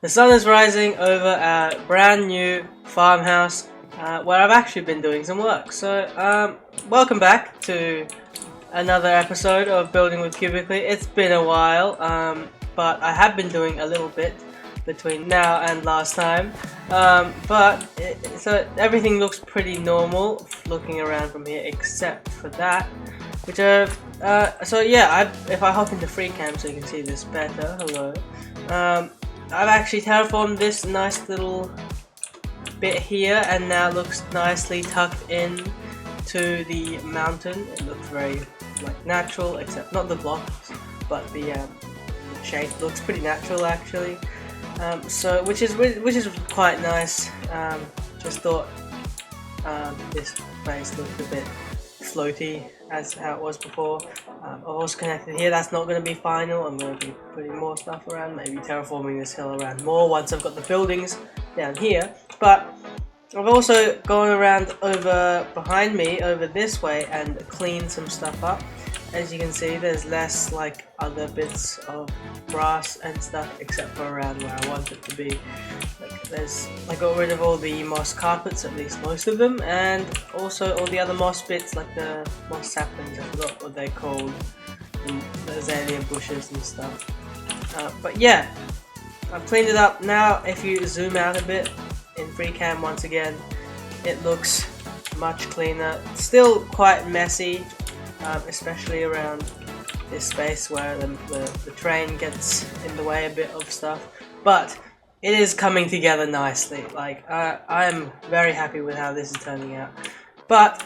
The sun is rising over our brand new farmhouse where I've actually been doing some work. So welcome back to another episode of Building with Cubecly. It's been a while, but I have been doing a little bit between now and last time. So everything looks pretty normal looking around from here, except for that. Which if I hop into free cam so you can see this better. Hello. I've actually terraformed this nice little bit here, and now looks nicely tucked in to the mountain. It looks very natural, except not the blocks, but the shape looks pretty natural actually. Which is quite nice. Just thought this place looked a bit floaty as how it was before. I've also connected here. That's not going to be final. I'm going to be putting more stuff around, maybe terraforming this hill around more once I've got the buildings down here. But I've also gone around over behind me over this way and cleaned some stuff up. As you can see, there's less other bits of grass and stuff, except for around where I want it to be. I got rid of all the moss carpets, at least most of them, and also all the other moss bits, like the moss saplings. I forgot what they're called, and the azalea bushes and stuff. But yeah, I've cleaned it up. Now, if you zoom out a bit in free cam once again, it looks much cleaner. Still quite messy. Especially around this space where the train gets in the way a bit of stuff, but it is coming together nicely. I am very happy with how this is turning out. But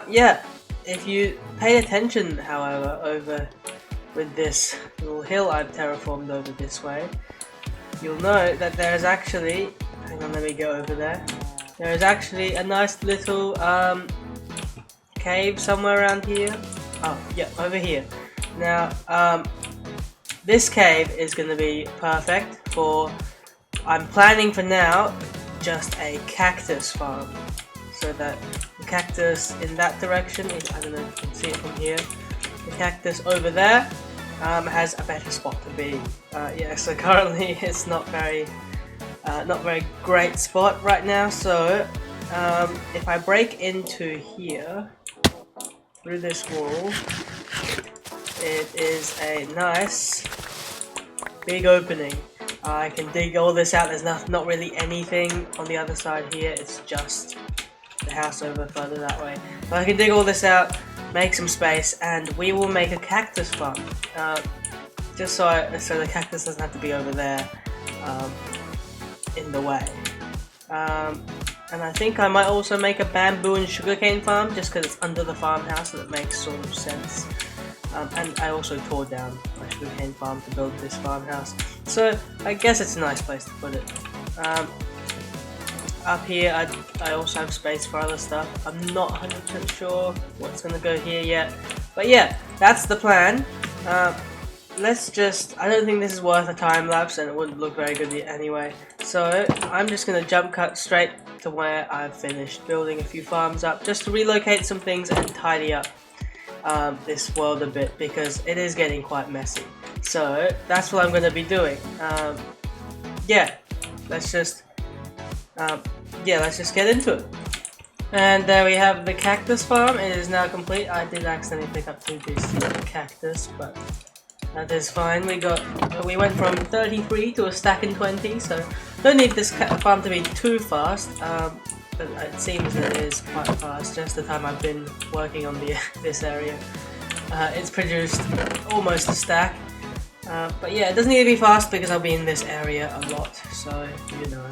yeah, if you pay attention, however, over with this little hill I've terraformed over this way, you'll know that there is actually, hang on, let me go over there. There is actually a nice little cave somewhere around here. Oh yeah, over here. Now this cave is going to be perfect for, I'm planning for now, just a cactus farm, so that the cactus in that direction, I don't know if you can see it from here, the cactus over there has a better spot to be. Yeah, so currently it's not very great spot right now, so if I break into here through this wall, it is a nice big opening. I can dig all this out. There's not really anything on the other side here, it's just the house over further that way. So I can dig all this out, make some space, and we will make a cactus farm. Just so the cactus doesn't have to be over there in the way. And I think I might also make a bamboo and sugarcane farm, just because it's under the farmhouse and it makes sort of sense. And I also tore down my sugarcane farm to build this farmhouse, so I guess it's a nice place to put it. Up here I also have space for other stuff. I'm not 100% sure what's going to go here yet, but yeah, that's the plan. I don't think this is worth a time lapse, and it wouldn't look very good anyway, so I'm just going to jump cut straight to where I've finished building a few farms up, just to relocate some things and tidy up this world a bit, because it is getting quite messy. So that's what I'm going to be doing. Yeah, let's just get into it. And there we have the cactus farm. It is now complete. I did accidentally pick up 2 pieces of cactus, but that is fine. We went from 33 to a stack in 20, so don't need this farm to be too fast. But it seems that it is quite fast. Just the time I've been working on this area, it's produced almost a stack. But yeah, it doesn't need to be fast because I'll be in this area a lot, so you know.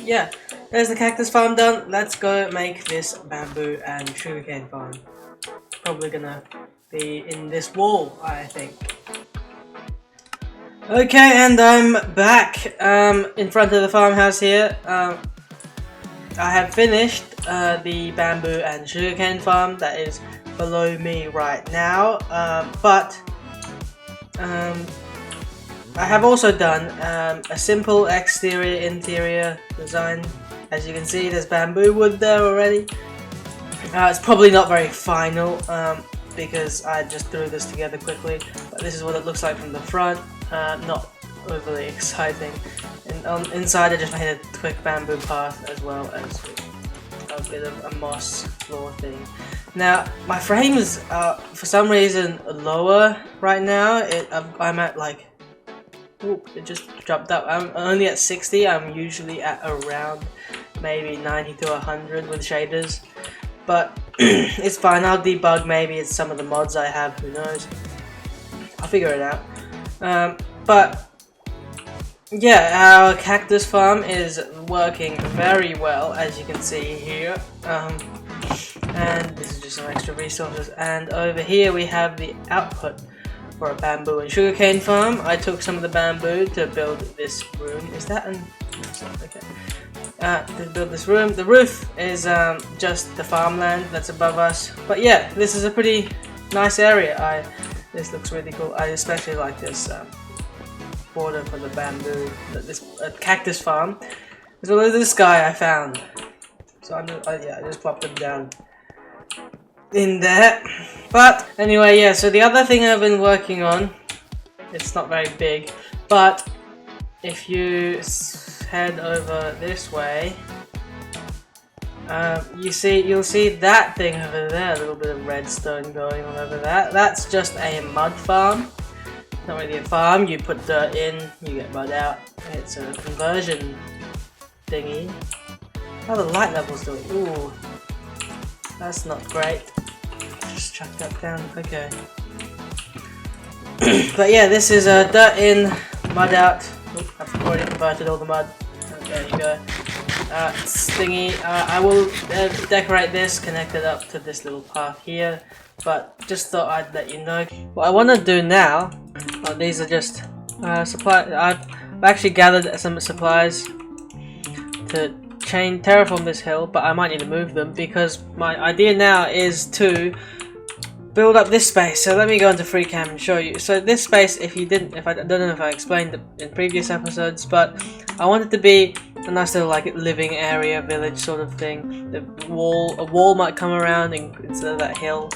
Yeah, there's the cactus farm done. Let's go make this bamboo and sugarcane farm. Probably gonna be in this wall, I think. Okay, and I'm back in front of the farmhouse here. I have finished the bamboo and sugarcane farm that is below me right now, but I have also done a simple exterior-interior design. As you can see, there's bamboo wood there already. It's probably not very final because I just threw this together quickly, but this is what it looks like from the front. Not overly exciting. And inside I just made a quick bamboo path as well as a bit of a moss floor thing. Now my frame is for some reason lower right now. I'm at like, oop, it just dropped up. I'm only at 60. I'm usually at around maybe 90 to 100 with shaders, but it's fine. I'll debug. Maybe it's some of the mods I have. Who knows? I'll figure it out. But yeah, our cactus farm is working very well, as you can see here. And this is just some extra resources. And over here we have the output for a bamboo and sugarcane farm. I took some of the bamboo to build this room. Is that an... okay. To build this room. The roof is just the farmland that's above us. But yeah, this is a pretty nice area. This looks really cool. I especially like this border for the bamboo. This cactus farm. As well as this guy I found. So I just plopped him down in there. But anyway, yeah. So the other thing I've been working on, it's not very big, but if you head over this way, you'll see that thing over there, a little bit of redstone going on over there. That's just a mud farm. Not really a farm. You put dirt in, you get mud out. It's a conversion thingy. How are the light levels doing? Ooh, that's not great. Just chuck that down. Okay. But yeah, this is dirt in, mud out. Oh, I've already converted all the mud. There you go. Thingy. I will decorate this, connect it up to this little path here. But just thought I'd let you know. What I want to do now, these are just supply. I've actually gathered some supplies to terraform this hill, but I might need to move them because my idea now is to build up this space. So let me go into FreeCam and show you. So this space, I don't know if I explained it in previous episodes, but I want it to be a nice little like living area, village sort of thing. A wall might come around instead of that hill.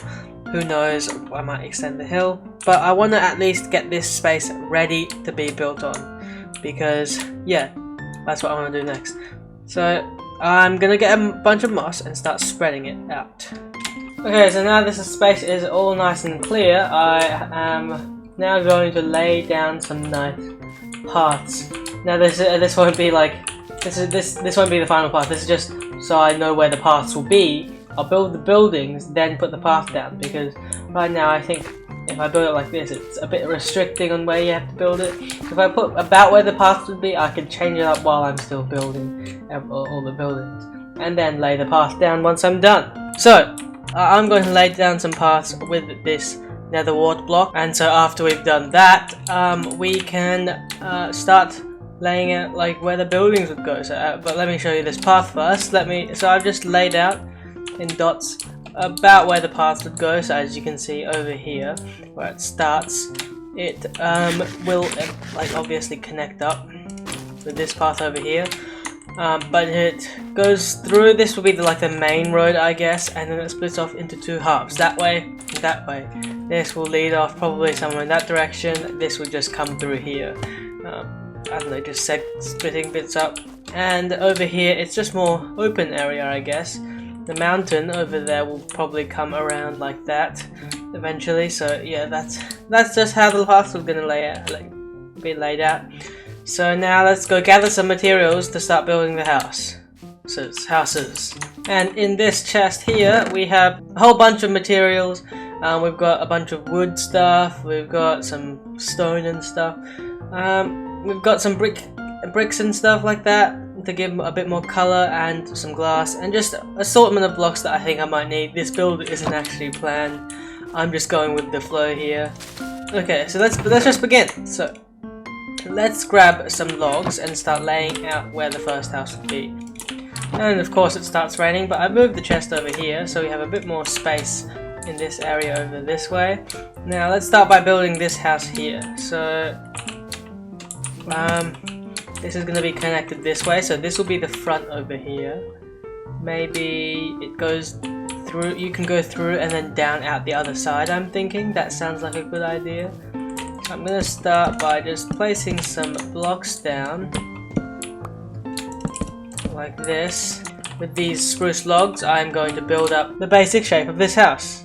Who knows? I might extend the hill, but I want to at least get this space ready to be built on because yeah, that's what I want to do next. So I'm gonna get a bunch of moss and start spreading it out. Okay, so now this space is all nice and clear. I am now going to lay down some nice paths. Now this won't be like this won't be the final path. This is just so I know where the paths will be. I'll build the buildings, then put the path down, because right now I think if I build it like this, it's a bit restricting on where you have to build it. If I put about where the path would be, I could change it up while I'm still building all the buildings, and then lay the path down once I'm done. So I'm going to lay down some paths with this nether wart block, and so after we've done that, we can start laying out like where the buildings would go. So, but let me show you this path first. So I've just laid out in dots about where the paths would go. So as you can see over here where it starts, it will like obviously connect up with this path over here, but it goes through. This will be like the main road, I guess, and then it splits off into two halves, that way and that way. This will lead off probably somewhere in that direction. This will just come through here. I don't know, just splitting bits up. And over here it's just more open area, I guess. The mountain over there will probably come around like that eventually. So yeah, that's just how the paths are gonna be laid out. So now let's go gather some materials to start building the houses. And in this chest here we have a whole bunch of materials. We've got a bunch of wood stuff. We've got some stone and stuff. We've got some bricks and stuff like that to give a bit more color, and some glass, and just assortment of blocks that I think I might need. This build isn't actually planned. I'm just going with the flow here. Okay, so let's just begin. So let's grab some logs and start laying out where the first house would be. And of course it starts raining, but I moved the chest over here so we have a bit more space in this area over this way. Now let's start by building this house here. So this is going to be connected this way, so this will be the front over here. Maybe it goes through, you can go through and then down out the other side, I'm thinking. That sounds like a good idea. I'm gonna start by just placing some blocks down like this. With these spruce logs, I'm going to build up the basic shape of this house.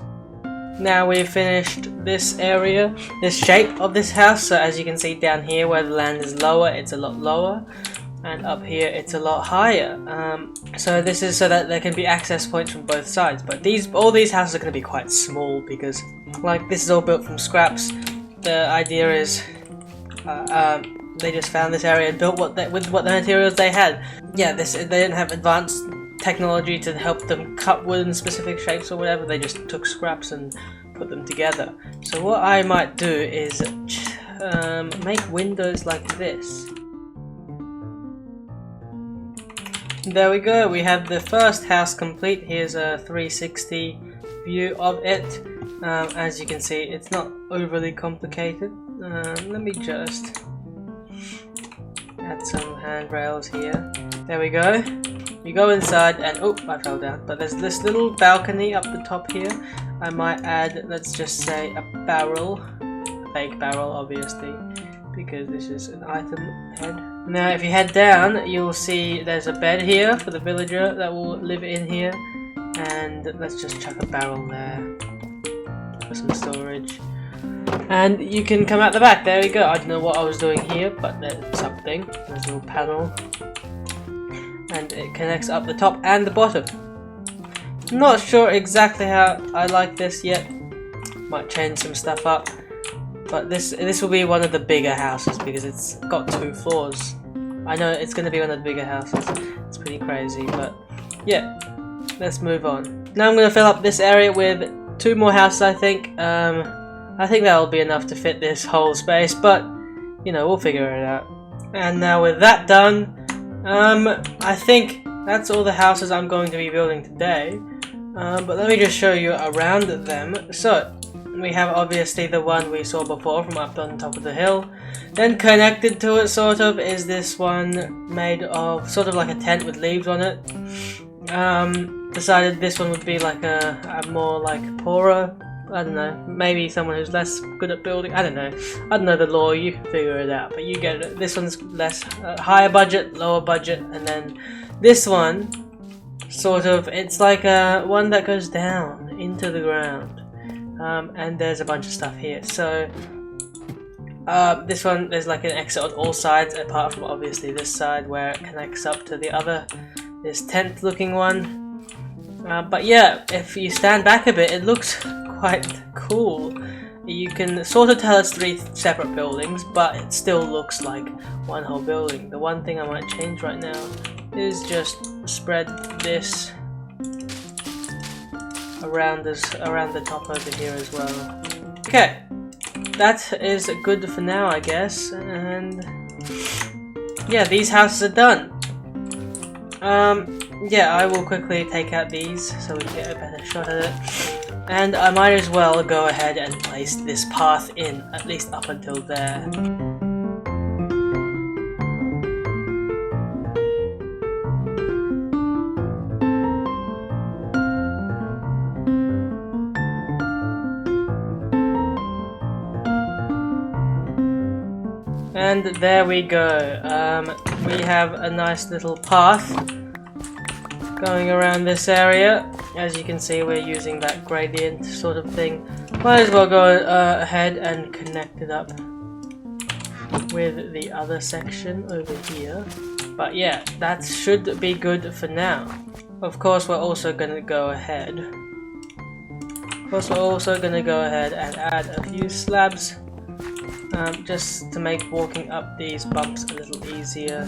Now we've finished this area, this shape of this house. So as you can see down here where the land is lower, it's a lot lower, and up here it's a lot higher. So this is so that there can be access points from both sides. But all these houses are going to be quite small because, like, this is all built from scraps. The idea is they just found this area and built with what the materials they had. Yeah, they didn't have advanced technology to help them cut wood in specific shapes or whatever. They just took scraps and put them together. So what I might do is make windows like this. There we go, we have the first house complete. Here's a 360 view of it. As you can see, it's not overly complicated. Let me just add some handrails here. There we go. You go inside and oh, I fell down. But there's this little balcony up the top here. I might add, let's just say, a barrel, a fake barrel, obviously, because this is an item head. Now, if you head down, you'll see there's a bed here for the villager that will live in here, and let's just chuck a barrel there for some storage. And you can come out the back. There we go. I don't know what I was doing here, but there's something. There's a little panel. And it connects up the top and the bottom. Not sure exactly how I like this yet. Might change some stuff up. But this will be one of the bigger houses because it's got 2 floors. I know it's going to be one of the bigger houses. It's pretty crazy, but yeah. Let's move on. Now I'm going to fill up this area with 2 more houses, I think. I think that'll be enough to fit this whole space, but you know, we'll figure it out. And now with that done, I think that's all the houses I'm going to be building today. But let me just show you around them. So we have obviously the one we saw before from up on top of the hill. Then connected to it sort of is this one made of sort of like a tent with leaves on it. Decided this one would be like a more like poorer, I don't know, maybe someone who's less good at building. I don't know the law, you can figure it out, but you get it. This one's less higher budget, lower budget, and then this one sort of, it's like one that goes down into the ground, and there's a bunch of stuff here. So this one, there's like an exit on all sides apart from obviously this side where it connects up to the other, this tent looking one. But yeah, if you stand back a bit, it looks quite cool. You can sort of tell it's 3 separate buildings, but it still looks like one whole building. The one thing I might change right now is just spread this around the top over here as well. Okay, that is good for now, I guess. And yeah, these houses are done. Yeah, I will quickly take out these so we can get a better shot at it. And I might as well go ahead and place this path in, at least up until there. And there we go. We have a nice little path going around this area. As you can see, we're using that gradient sort of thing. Might as well go ahead and connect it up with the other section over here. But yeah, that should be good for now. Of course, we're also going to go ahead. And add a few slabs, just to make walking up these bumps a little easier.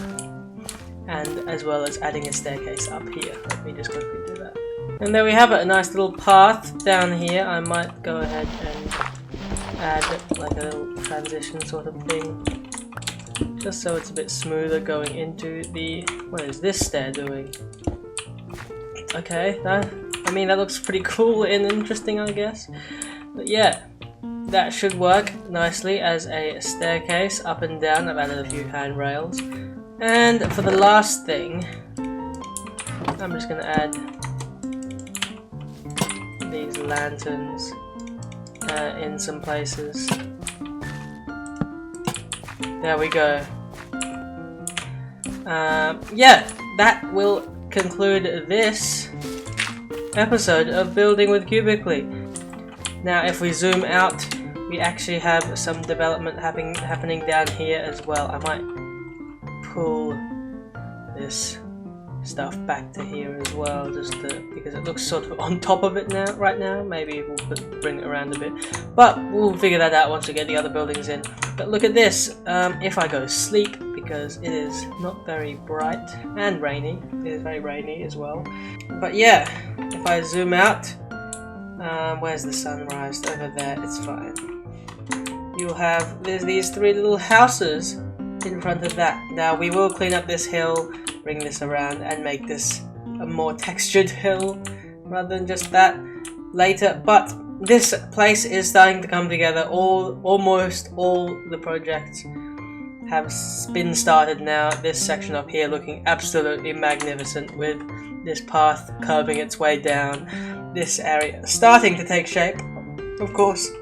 And as well as adding a staircase up here. Let me just quickly do that. And there we have it, a nice little path down here. I might go ahead and add like a little transition sort of thing, just so it's a bit smoother going into the, what is this stair doing? Okay, that looks pretty cool and interesting, I guess. But yeah, that should work nicely as a staircase up and down. I've added a few handrails. And for the last thing, I'm just going to add these lanterns in some places. There we go. Yeah, that will conclude this episode of Building with Cubecly. Now if we zoom out, we actually have some development happening down here as well. I might pull this stuff back to here as well, just because it looks sort of on top of it now. Right now, maybe we'll bring it around a bit, but we'll figure that out once we get the other buildings in. But look at this. If I go sleep, because it is not very bright and rainy, it is very rainy as well. But yeah, if I zoom out, where's the sunrise? Over there. It's fine. You'll have these 3 little houses in front of that. Now we will clean up this hill, bring this around and make this a more textured hill rather than just that later, but this place is starting to come together. Almost all the projects have been started now. This section up here looking absolutely magnificent with this path curving its way down, this area starting to take shape. Of course,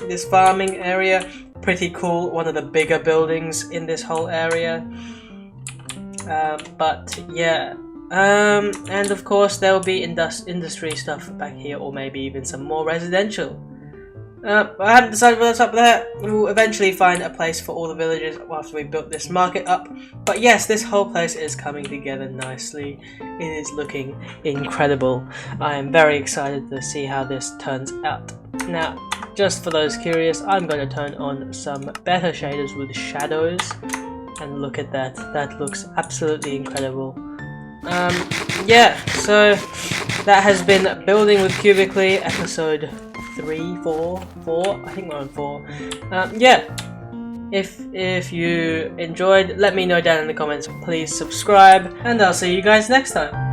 this farming area, pretty cool, one of the bigger buildings in this whole area. But yeah, and of course there will be industry stuff back here, or maybe even some more residential. I haven't decided what's up there. We'll eventually find a place for all the villagers after we built this market up. But yes, this whole place is coming together nicely. It is looking incredible. I am very excited to see how this turns out. Now, just for those curious, I'm going to turn on some better shaders with shadows. And look at that, that looks absolutely incredible. Yeah, so that has been Building with Cubecly, episode 3, 4, I think we're on 4. Yeah, if you enjoyed, let me know down in the comments. Please subscribe, and I'll see you guys next time.